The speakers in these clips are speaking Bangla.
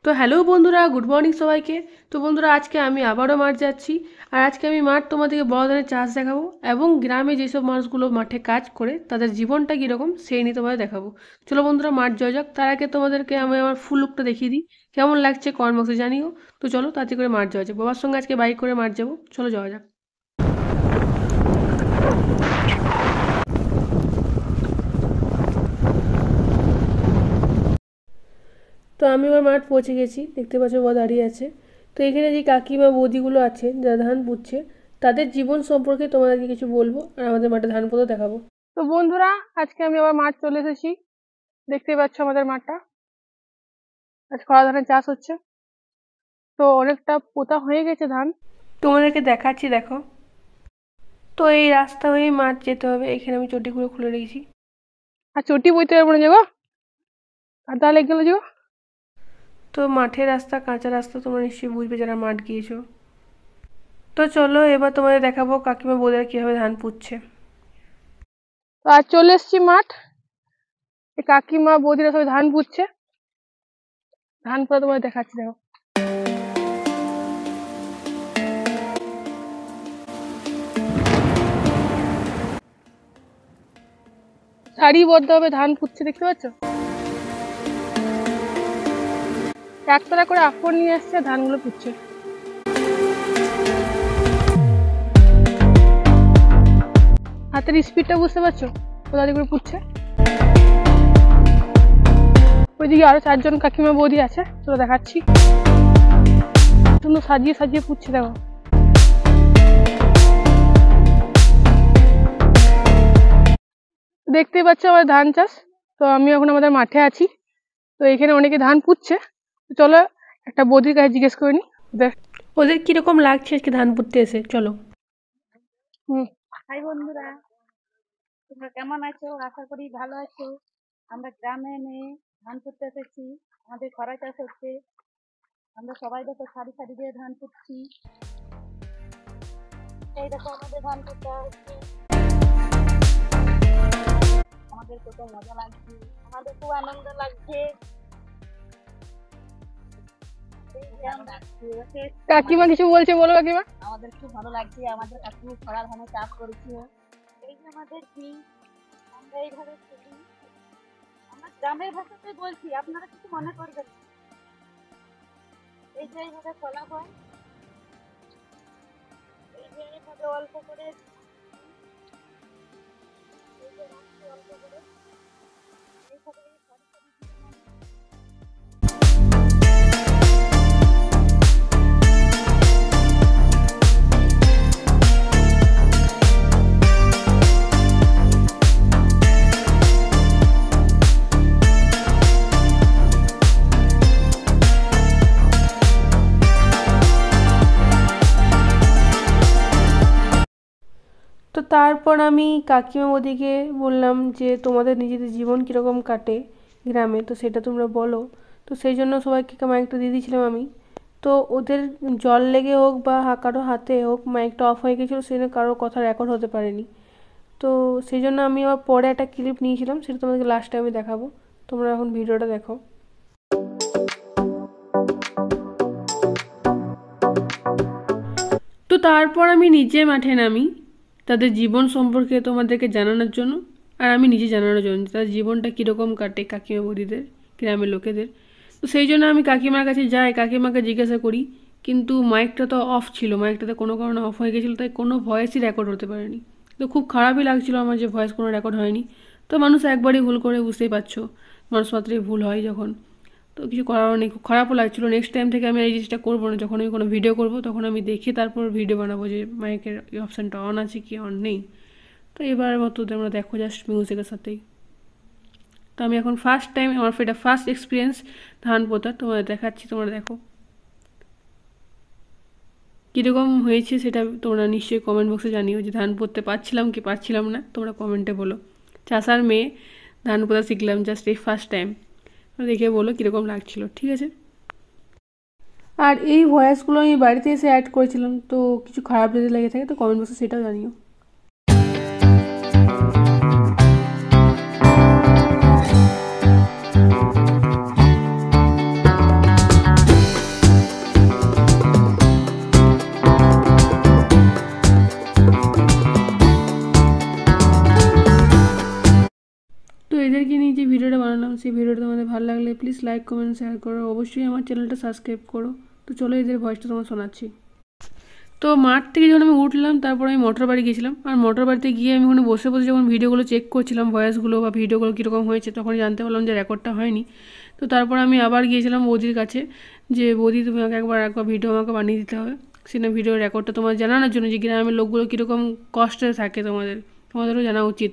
তো হ্যালো বন্ধুরা, গুড মর্নিং সবাইকে। তো বন্ধুরা, আজকে আমি আবারও মাঠ যাচ্ছি। আর আজকে আমি মাঠ তোমাদেরকে বড় ধরনের চাষ দেখাবো এবং গ্রামে যেসব মানুষগুলো মাঠে কাজ করে তাদের জীবনটা কীরকম সেই নিয়ে তোমাদের দেখাবো। চলো বন্ধুরা, মাঠ যাওয়া যাক। তার আগে তোমাদেরকে আমি আমার ফুল লুকটা দেখিয়ে দিই, কেমন লাগছে কমেন্ট বক্সে জানিও। তো চলো তাড়াতাড়ি করে মাঠ যাওয়া যাক। বাবার সঙ্গে আজকে বাইক করে মাঠ যাবো, চলো যাওয়া যাক। তো আমি আমার মাঠ পৌঁছে গেছি, দেখতে পাচ্ছ বাবা দাঁড়িয়ে আছে। তো এখানে যে কাকিমা বৌদিগুলো আছে যারা ধান পুঁতছে, তাদের জীবন সম্পর্কে তোমাদেরকে কিছু বলবো আর আমাদের মাঠে ধান পোঁতা দেখাবো। তো বন্ধুরা, আজকে আমি আবার মাঠ চলে এসেছি, দেখতে পাচ্ছ আমাদের মাঠটা। আজ খরা ধানের চাষ হচ্ছে, তো অনেকটা পোতা হয়ে গেছে ধান, তোমাদেরকে দেখাচ্ছি দেখো। তো এই রাস্তা হয়ে মাঠ যেতে হবে, এখানে আমি চটিগুলো খুলে রেখেছি। আর চটি বইতে পারবো না যাবো, আর তাহলে গেলে যাবো। তো মাঠের রাস্তা, কাঁচা রাস্তা, তোমরা নিশ্চয়ই বুঝবে যারা মাঠ গিয়েছো। তো চলো এবার তোমাদের দেখাবো কাকিমা বৌদিরা কিভাবে ধান পুঁতছে। তো আজ চলে এসছি মাঠ, কাকিমা বৌদিরা সবাই ধান পুঁতছে। ধান পোঁতা তোমাদের দেখাচ্ছি দেখো। সারিবদ্ধভাবে ধান পুঁতছে, দেখতে পাচ্ছ। একতলা করে আফর নিয়ে আসছে, ধানগুলো পুঁতছে। হাতের স্পিডটা বুঝতে পারছো, কোথায় করে পুঁতছে। ওইদিকে আরো 4জন কাকিমা বৌদি আছে, চলো দেখাচ্ছি। সুন্দর সাজিয়ে সাজিয়ে পুঁতছে দেখো। দেখতেই পাচ্ছ আমাদের ধান চাষ। তো আমি এখন আমাদের মাঠে আছি, তো এখানে অনেকে ধান পুঁতছে। চলো একটা বৌদির কাছে জিজ্ঞেস করে নি ওদের কিরকম লাগছে আজকে ধান পুঁততে এসে, চলো। হাই বন্ধুরা, তোমরা কেমন আছো? আশা করি ভালো আছো। আমরা গ্রামে মেয়ে ধান পুঁততে এসেছি, আমাদের খরা চাষ হচ্ছে। আমরা সবাই দেখো সারি সারি দিয়ে ধান পুঁতছি। এই দেখো আমাদের ধান পুঁতা হচ্ছে, আমাদের কত মজা লাগছে, আমাদের খুব আনন্দ লাগছে। কাকিমা কিছু বলছে, বলো কাকিমা। আমাদের খুব ভালো লাগছে, আমাদের কাকু খরা ধানে চাষ করেছে। এই যে আমাদের বীজ, আমরা এইভাবে চলি। আমরা গ্রামের ভাষাতে বলছি, আপনারা কিছু মনে করবেন। এই যে এইভাবে খোলা হয়, এই যে এইভাবে অল্প করে, এই যে রাখছি অল্প করে, এইভাবে সারি সারি দিয়ে নেন। তো তারপর আমি কাকিমা বৌদিকে বললাম যে তোমাদের নিজেদের জীবন কীরকম কাটে গ্রামে, তো সেটা তোমরা বলো। তো সেই জন্য সবাইকে মাইকটা দিয়ে দিয়েছিলাম আমি। তো ওদের জল লেগে হোক বা কারো হাতে হোক মাইকটা অফ হয়ে গেছিলো, সেই জন্য কারোর কথা রেকর্ড হতে পারেনি। তো সেই জন্য আমি আবার পরে একটা ক্লিপ নিয়েছিলাম, সেটা তোমাদেরকে লাস্টে আমি দেখাবো। তোমরা এখন ভিডিওটা দেখো। তো তারপর আমি নিজে মাঠে নামি তাদের জীবন সম্পর্কে তোমাদেরকে জানানোর জন্য, আর আমি নিজে জানানোর জন্য তাদের জীবনটা কীরকম কাটে কাকিমা বৌদিদের, গ্রামের লোকেদের। তো সেই জন্য আমি কাকিমার কাছে যাই, কাকিমাকে জিজ্ঞাসা করি, কিন্তু মাইকটা তো অফ ছিল, মাইকটাতে কোনো কারণে অফ হয়ে গেছিলো, তাই কোনো ভয়েসই রেকর্ড হতে পারেনি। তো খুব খারাপই লাগছিলো আমার যে ভয়েস কোনো রেকর্ড হয়নি। তো মানুষ একবারই ভুল করে, বুঝতেই পারছো, মানুষ মাত্রই ভুল হয় যখন। তো কিছু করারও নেই, খুব খারাপও লাগছিলো। নেক্সট টাইম থেকে আমি এই জিনিসটা করবো না, যখন আমি কোনো ভিডিও করবো তখন আমি দেখে তারপর ভিডিও বানাবো যে মাইকের অপশানটা অন আছে কি অন নেই। তো এবারের মতো তোমরা দেখো জাস্ট মিউজিকের সাথেই। তো আমি এখন ফার্স্ট টাইম, আমার এটা ফার্স্ট এক্সপিরিয়েন্স ধান পোতার, তোমাদের দেখাচ্ছি, তোমরা দেখো কীরকম হয়েছে সেটা তোমরা নিশ্চয়ই কমেন্ট বক্সে জানিও যে ধান পুঁততে পারছিলাম কি পারছিলাম না, তোমরা কমেন্টে বলো। চাষার মেয়ে ধান পোতা শিখলাম জাস্ট এই ফার্স্ট টাইম, দেখে বলো কীরকম লাগছিল, ঠিক আছে। আর এই ভয়েসগুলো আমি বাড়িতে এসে অ্যাড করেছিলাম, তো কিছু খারাপ যদি লেগে থাকে তো কমেন্ট বক্সে সেটাও জানিও। বানালাম সেই ভিডিওটা তোমাদের ভালো লাগলে প্লিজ লাইক কমেন্ট শেয়ার করো, অবশ্যই আমার চ্যানেলটা সাবস্ক্রাইব করো। তো চলো এদের ভয়েসটা তোমার শোনাচ্ছি। তো মাঠ থেকে যখন আমি উঠলাম তারপর আমি মোটর বাড়ি গেছিলাম, আর মোটর বাড়িতে গিয়ে আমি ওখানে বসে বসে যখন ভিডিওগুলো চেক করছিলাম, ভয়েসগুলো বা ভিডিওগুলো কীরকম হয়েছে, তখন জানতে পারলাম যে রেকর্ডটা হয়নি। তো তারপর আমি আবার গিয়েছিলাম বৌদির কাছে যে বৌদি তুমি আমাকে একবার ভিডিও আমাকে বানিয়ে দিতে হবে, সেটা ভিডিও রেকর্ডটা তোমার জানানোর জন্য যে গ্রামের লোকগুলো কীরকম কষ্টে থাকে, তোমাদেরও জানা উচিত,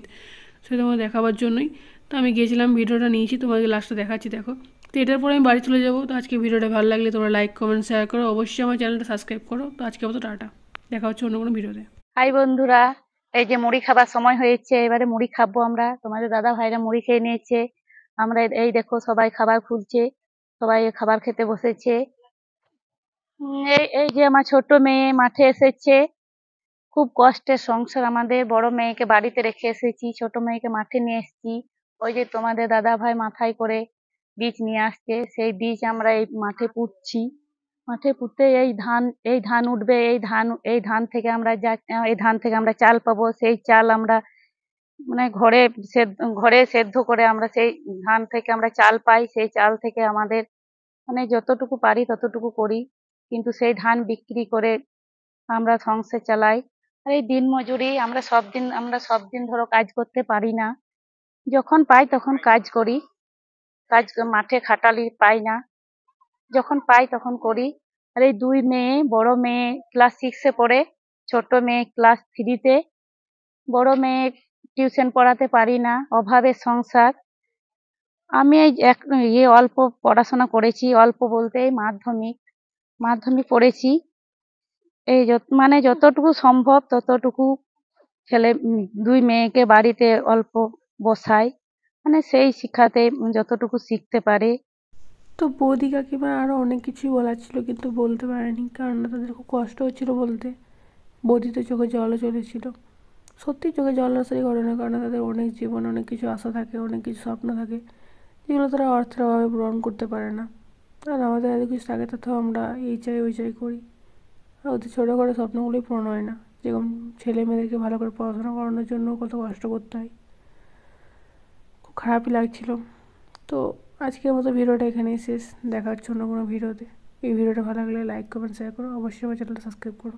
সেটা তোমার দেখাবার জন্যই। তো আমি গিয়েছিলাম, ভিডিওটা নিয়েছি, তোমাকে লাস্টে দেখাচ্ছি, দেখো। তো এটার পরে আমি বাড়ি চলে যাবো। তো আজকে ভিডিওটা ভালো লাগলে তোমরা লাইক কমেন্ট শেয়ার করো, অবশ্যই আমার চ্যানেলটা সাবস্ক্রাইব করো। তো আজকে মতো টাটা, দেখা হচ্ছে অন্য কোনো ভিডিওতে। হাই বন্ধুরা, এই যে মুড়ি খাবার সময় হয়েছে, এবারে মুড়ি খাবো আমরা। তোমাদের দাদা ভাইরা মুড়ি খেয়ে নিয়েছে, আমরা এই দেখো সবাই খাবার খুঁজছে, সবাই খাবার খেতে বসেছে। এই এই যে আমার ছোট মেয়ে মাঠে এসেছে, খুব কষ্টের সংসার আমাদের। বড় মেয়েকে বাড়িতে রেখে এসেছি, ছোট মেয়েকে মাঠে নিয়ে এসেছি। ওই যে তোমাদের দাদা ভাই মাথায় করে বীজ নিয়ে আসছে, সেই বীজ আমরা এই মাঠে পুঁতছি। মাঠে পুঁতে এই ধান উঠবে, এই ধান থেকে আমরা এই ধান থেকে আমরা চাল পাবো। সেই চাল আমরা মানে ঘরে সেদ্ধ করে আমরা সেই ধান থেকে আমরা চাল পাই। সেই চাল থেকে আমাদের মানে যতটুকু পারি ততটুকু করি, কিন্তু সেই ধান বিক্রি করে আমরা সংসার চালাই। আর এই দিন মজুরি, আমরা সব দিন ধরো কাজ করতে পারি না, যখন পাই তখন কাজ করি। কাজ মাঠে খাটালি পাই না, যখন পাই তখন করি। আর এই দুই মেয়ে, বড় মেয়ে ক্লাস 6-এ পড়ে, ছোট মেয়ে ক্লাস 3-তে। বড় মেয়ে টিউশন পড়াতে পারি না, অভাবের সংসার। আমি এই অল্প পড়াশোনা করেছি, অল্প বলতে এই মাধ্যমিক পড়েছি। এই মানে যতটুকু সম্ভব ততটুকু দুই মেয়েকে বাড়িতে অল্প বসাই, মানে সেই শিক্ষাতে যতটুকু শিখতে পারে। তো বৌদি কাকিমা আরও অনেক কিছুই বলার ছিল কিন্তু বলতে পারেনি, কারণ তাদের খুব কষ্ট হচ্ছিলো বলতে। বৌদিতে চোখে জলও চলেছিল, সত্যি চোখে জল আসারই ঘটনা, কারণ তাদের অনেক জীবন, অনেক কিছু আশা থাকে, অনেক কিছু স্বপ্ন থাকে, যেগুলো তারা অর্থের অভাবে পূরণ করতে পারে না। আর আমাদের এত কিছু থাকে তাতেও আমরা এই চাই ওই চাই করি, আর ওদের ছোটো করে স্বপ্নগুলোই পূরণ হয় না। যেরকম ছেলে মেয়েদেরকে ভালো করে পড়াশোনা করানোর জন্য কত কষ্ট করতে হয়, খুব খারাপই লাগছিল। তো আজকের মতো ভিডিওটা এখানেই শেষ, দেখা হচ্ছে অন্য কোনো ভিডিওতে। এই ভিডিওটা ভালো লাগলে লাইক কমেন্ট শেয়ার করো, অবশ্যই আমার চ্যানেলটা সাবস্ক্রাইব করো।